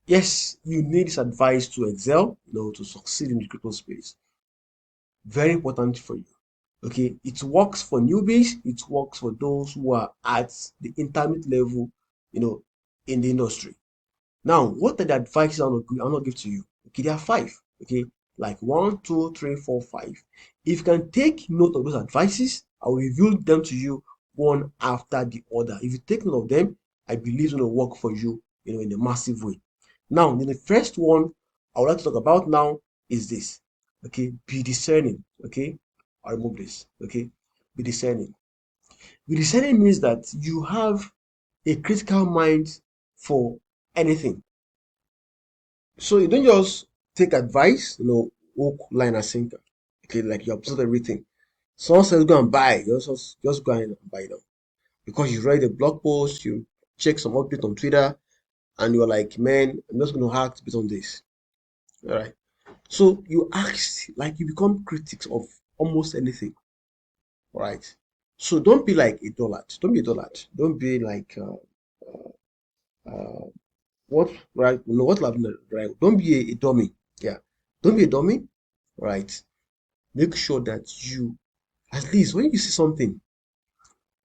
Yes, you need this advice to excel, to succeed in the crypto space. Very important for you. Okay, it works for newbies, it works for those who are at the intermediate level, you know, in the industry. Now, what are the advices I'll not give to you? Okay, there are five. Okay, like one, two, three, four, five. If you can take note of those advices, I'll reveal them to you one after the other. If you take note of them, I believe it's going to work for you, in a massive way. Now, the first one I would like to talk about now is this. Okay, be discerning. Okay, I'll remove this. Okay, be discerning. Be discerning means that you have a critical mind for anything. So you don't just take advice, hook, line, and sinker. Okay, like you observe everything. Someone says go and buy, you just go and buy them because you read a blog post, you check some update on Twitter, and you're like, man, I'm just going to act based on this. All right. So you act like you become critics of almost anything. All right. So don't be like a dullard. Don't be a dullard. Don't be like uh, what right? No, what right? Don't be a dummy. Yeah. Don't be a dummy. Right. Make sure that you, at least when you see something,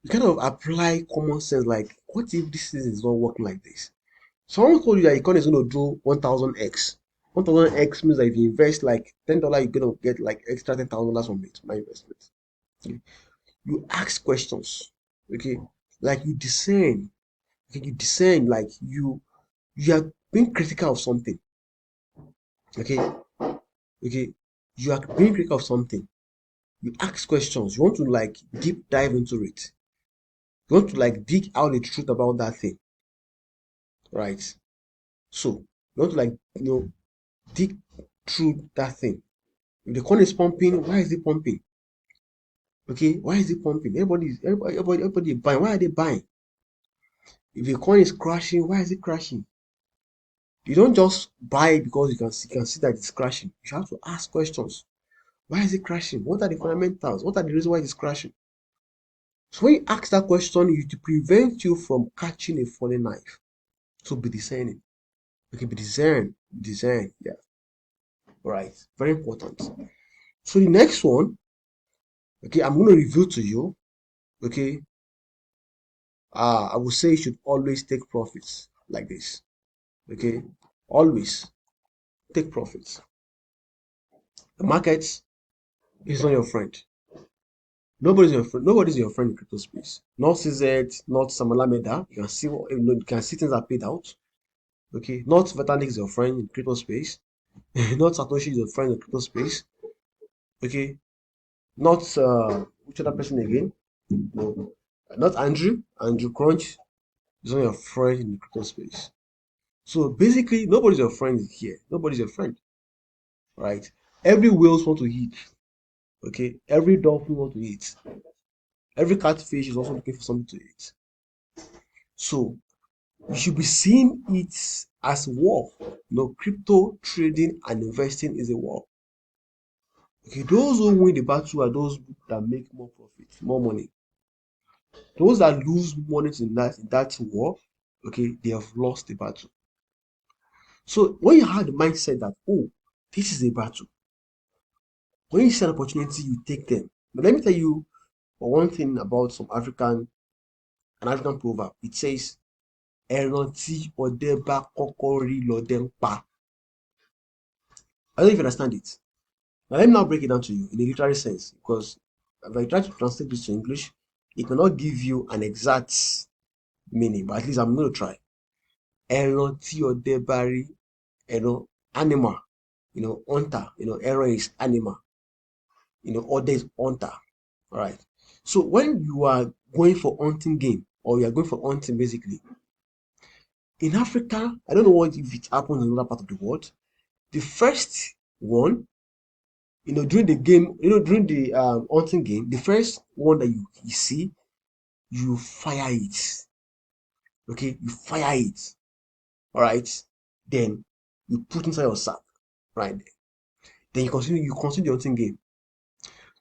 you kind of apply common sense. Like, what if this thing is not working like this? Someone told you that Econ is going to do 1000x. 1000x means that if you invest like $10, you're going to get like extra $10,000 from it, my investment. Okay. You ask questions. Okay. Like you discern. Okay. You discern, like you are being critical of something. Okay. Okay. You are being critical of something. You ask questions. You want to like deep dive into it. You want to like dig out the truth about that thing, right? So you want to like dig through that thing. If the coin is pumping, why is it pumping? Okay, why is it pumping? Everybody buying. Why are they buying? If the coin is crashing, why is it crashing? You don't just buy because you can see that it's crashing. You have to ask questions. Why is it crashing? What are the fundamentals? What are the reasons why it's crashing? So when you ask that question, it to prevent you from catching a falling knife. So be discerning. Okay, be discern. Yeah, right. Very important. So the next one, okay, I'm going to reveal to you. Okay, I would say you should always take profits like this. Okay, always take profits. The market is not your friend. Nobody's your friend. Nobody's your friend in crypto space. Not CZ, not Samalameda. You can see you can see things are paid out. Okay, not Vitalik is your friend in crypto space. Not Satoshi is your friend in crypto space. Okay, not which other person again? No, not Andrew. Andrew Crunch is not your friend in the crypto space. So basically, nobody's your friend here. Nobody's your friend, right? Every whales want to eat. Okay, every dolphin want to eat. Every catfish is also looking for something to eat. So you should be seeing it as war. Crypto trading and investing is a war. Okay, those who win the battle are those that make more profit, more money. Those that lose money in that war, okay, they have lost the battle. So when you have the mindset that, oh, this is a battle, when you see an opportunity, you take them. But let me tell you one thing about an African proverb. It says, "Ẹran tí ọdẹ bá kọ́kọ́ rí lọdẹ ń pa." I don't know if you understand it. Now let me now break it down to you in a literary sense, because if I try to translate this to English, it may not give you an exact meaning, but at least I'm going to try. Ẹran tí ọdẹ bá rí, animal, hunter, ẹran is animal, ọdẹ is hunter, all right? So when you are going for hunting game, or you are going for hunting basically, in Africa, I don't know what if it happens in another part of the world. The first one, during the game, during the hunting game, the first one that you see, you fire it. Okay, you fire it. All right. Then you put inside your sack. Right. Then you continue the hunting game.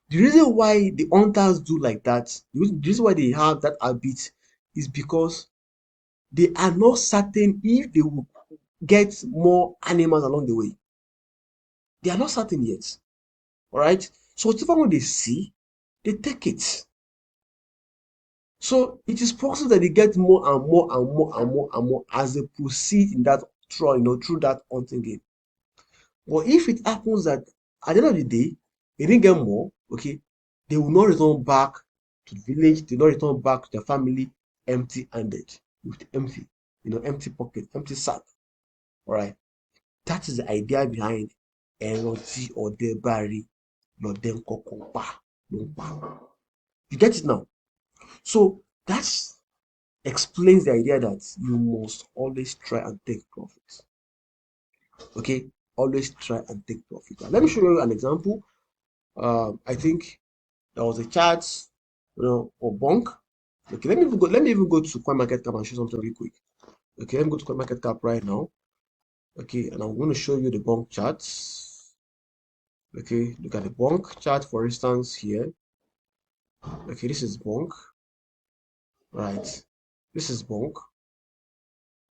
The reason why the hunters do like that, the reason why they have that habit is because they are not certain if they will get more animals along the way? They are not certain yet. All right. So whatever one they see, they take it. So it is possible that they get more and more and more and more and more as they proceed in that through that hunting game. But if it happens that at the end of the day, they didn't get more, okay, they will not return back to the village, they will not return back to their family empty-handed, with empty pocket, empty sack. All right. That is the idea behind ẹran or ọdẹ bá rí lọdẹ ń kọ́kọ́ pa ló ń pa. You get it now? So that explains the idea that you must always try and take profit. Okay, always try and take profit. Now, let me show you an example. I think there was a chart, or bonk. Okay, let me even go to CoinMarketCap and show something really quick. Okay, let me go to CoinMarketCap right now. Okay, and I'm going to show you the bonk charts. Okay, look at the bonk chart, for instance, here. Okay, this is bonk. Right. This is bonk.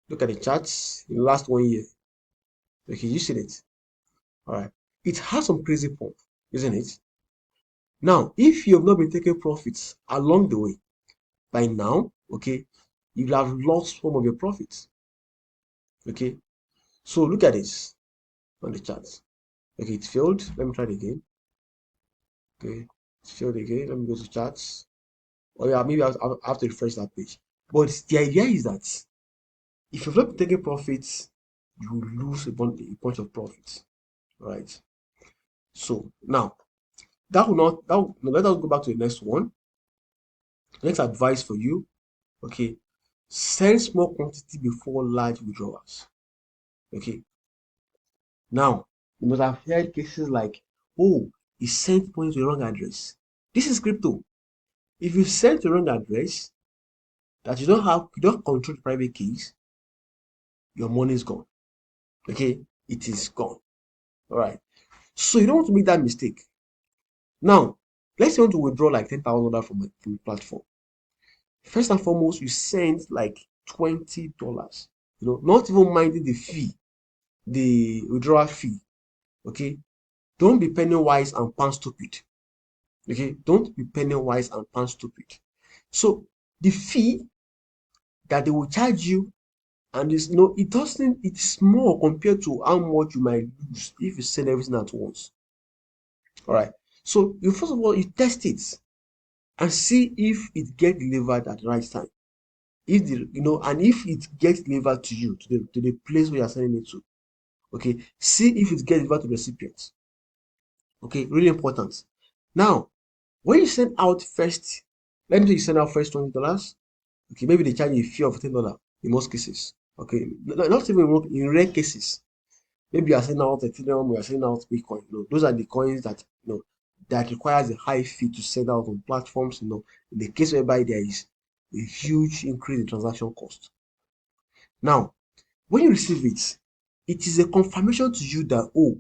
Look at the charts in the last 1 year. Okay, you see it. All right. It has some crazy pump, isn't it? Now, if you have not been taking profits along the way, by now, okay, you will have lost some of your profits. Okay. So look at this on the charts. Okay, it failed. Let me try it again. Okay, it failed again. Let me go to charts. Oh yeah, maybe I have to refresh that page. But the idea is that if you've not been taking profits, you will lose a bunch of profits, right? So now let us go back to the next one. Next advice for you, okay, send small quantity before large withdrawals. Okay, now you must have heard cases like, oh, he sent money to the wrong address. This is crypto. If you send to the wrong address that you don't control the private keys, your money is gone. Okay, it is gone. All right. So you don't want to make that mistake. Now, let's say you want to withdraw like $10,000 from the platform. First and foremost, you send like $20. Not even minding the fee, the withdrawal fee. Okay, don't be penny wise and pound stupid. Okay, don't be penny wise and pound stupid. So the fee that they will charge you, and it's small compared to how much you might lose if you send everything at once. All right. So you first of all you test it and see if it gets delivered at the right time. And if it gets delivered to you to the place where you're sending it to. Okay, see if it gets delivered to the recipient. Okay, really important. Now, when you send out first, let me say you send out first $20. Okay, maybe they charge you a fee of $10 in most cases. Okay, not even in rare cases. Maybe you are sending out Ethereum, you are sending out Bitcoin. Those are the coins that that requires a high fee to send out on platforms. In the case whereby there is a huge increase in transaction cost. Now, when you receive it, it is a confirmation to you that, oh,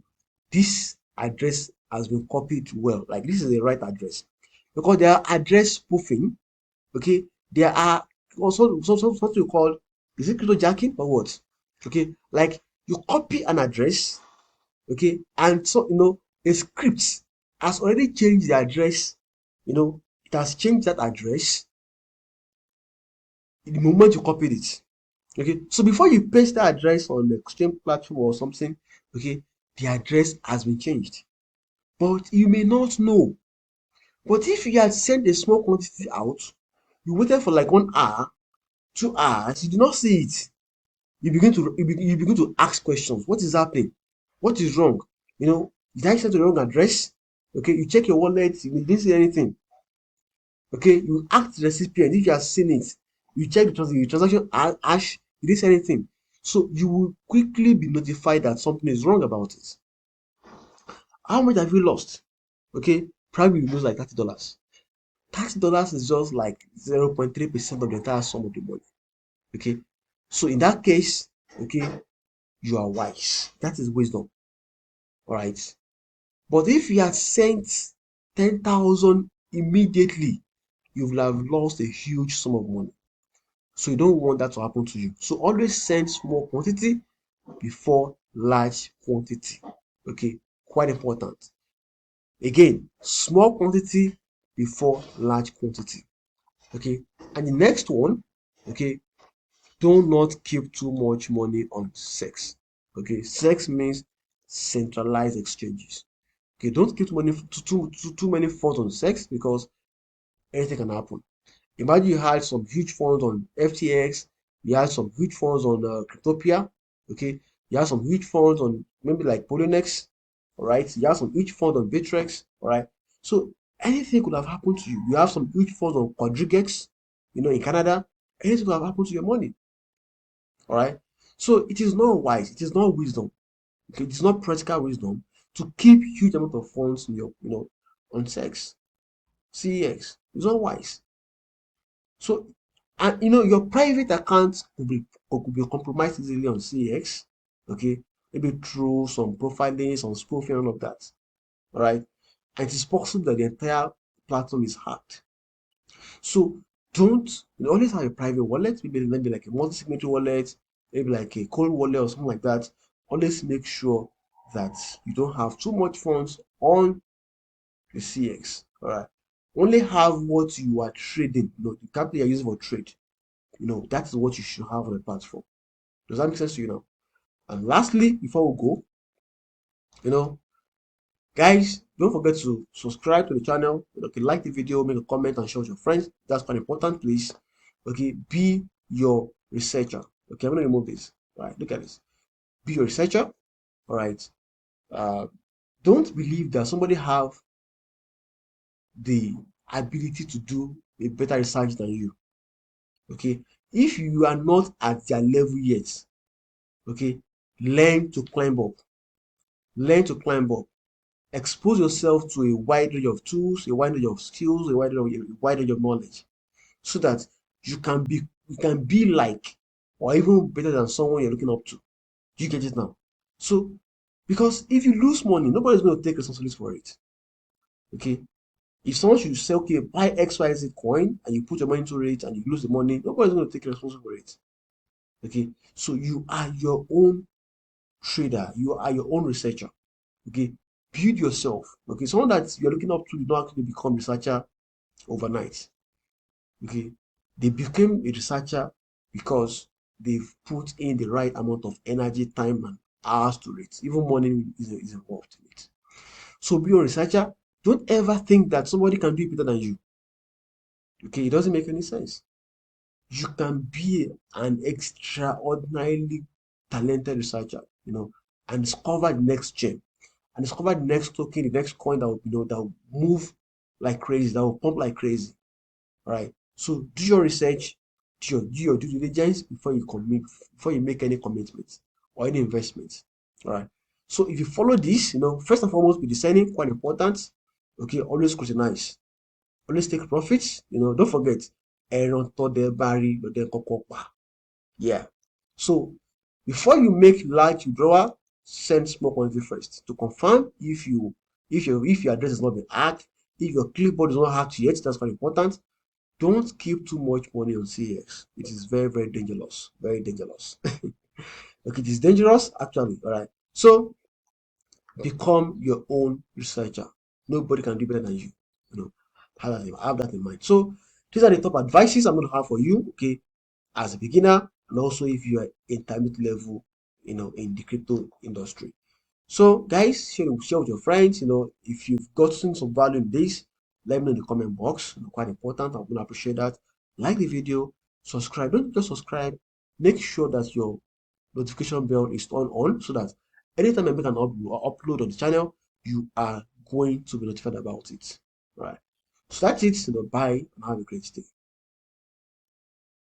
this address has been copied well. Like this is the right address. Because there are address spoofing. Okay, there are also something you call, is it crypto jacking or what? Okay, like you copy an address, okay, and so a script has already changed the address. It has changed that address in the moment you copied it. Okay, so before you paste that address on the exchange platform or something, okay, the address has been changed, but you may not know. But if you had sent a small quantity out, you waited for like 1 hour, 2 hours, you did not see it. You begin to ask questions. What is happening? What is wrong? Did I send to the wrong address? Okay, you check your wallet, you didn't see anything. Okay, you ask the recipient if you have seen it. You check the transaction hash, you didn't see anything. So you will quickly be notified that something is wrong about it. How much have you lost? Okay, probably you lose like $30. $30 is just like 0.3% of the entire sum of the money. Okay, so in that case, okay, you are wise. That is wisdom. All right. But if you had sent 10,000 immediately, you will have lost a huge sum of money. So you don't want that to happen to you. So always send small quantity before large quantity. Okay, quite important. Again, small quantity before large quantity. Okay, and the next one, okay, do not keep too much money on sex. Okay, sex means centralized exchanges. Okay, don't keep too many funds on sex because anything can happen. Imagine you had some huge funds on FTX, you had some huge funds on Cryptopia, okay? You have some huge funds on maybe like Polynex, all right? You have some huge funds on Bitrex, all right? So anything could have happened to you. You have some huge funds on Quadrigex, in Canada. Anything could have happened to your money, all right? So it is not wise. It is not wisdom. Okay, it is not practical wisdom to keep huge amount of funds in your, on sex, CEX. It's not wise. So, and your private account could be compromised easily on CX, okay? Maybe through some profiling, some spoofing, all of that. All right. And it is possible that the entire platform is hacked. So don't always have a private wallet, maybe like a multi-signatory wallet, maybe like a cold wallet or something like that. Always make sure that you don't have too much funds on the CX. All right. Only have what you are trading, the capital you're using for trade. That is what you should have on the platform. Does that make sense to you now? And lastly, before we go, you know, guys, don't forget to subscribe to the channel. Okay, like the video, make a comment, and share with your friends. That's quite important, please. Okay, be your researcher. Okay, I'm gonna remove this. All right, look at this. Be your researcher. All right. Uh, don't believe that somebody have the ability to do a better research than you. Okay, if you are not at their level yet, okay, learn to climb up. Learn to climb up. Expose yourself to a wide range of tools, a wide range of skills, a wide range of knowledge, so that you can be like or even better than someone you're looking up to. You get it now? So because if you lose money, nobody's going to take responsibility for it. Okay. If someone should say, okay, buy XYZ coin and you put your money into it and you lose the money, nobody's going to take responsibility for it. Okay. So you are your own trader, you are your own researcher. Okay, build yourself. Okay, someone that you're looking up to, you don't actually become researcher overnight. Okay, they became a researcher because they've put in the right amount of energy, time, and hours to it. Even money is involved in it. So be a researcher. Don't ever think that somebody can do it better than you. Okay, it doesn't make any sense. You can be an extraordinarily talented researcher, and discover the next gem and discover the next token, the next coin that will move like crazy, that will pump like crazy. All right. So do your research, do your due diligence before you make any commitments or any investments. All right. So if you follow this, first and foremost, be discerning, quite important. Okay, always scrutinize, always take profits. Don't forget, ẹran tọdẹ bá rí lọdẹ kọ́kọ́ pa. Yeah. So before you make large withdrawal, send small quantity first to confirm if your address is not been hacked, if your clipboard is not hacked yet. That's quite important. Don't keep too much money on CX. It is very, very dangerous. Very dangerous. Okay, it is dangerous actually. All right. So become your own researcher. Nobody can do better than you. You know, have that in mind. So these are the top advices I'm going to have for you. Okay, as a beginner, and also if you are intermediate level, in the crypto industry. So guys, share with your friends. If you've gotten some value in this, let me know in the comment box. Quite important. I'm gonna appreciate that. Like the video, subscribe. Don't just subscribe. Make sure that your notification bell is turned on so that anytime I make an upload on the channel, you are going to be notified about it. Right. So that's it. Bye and have a great day.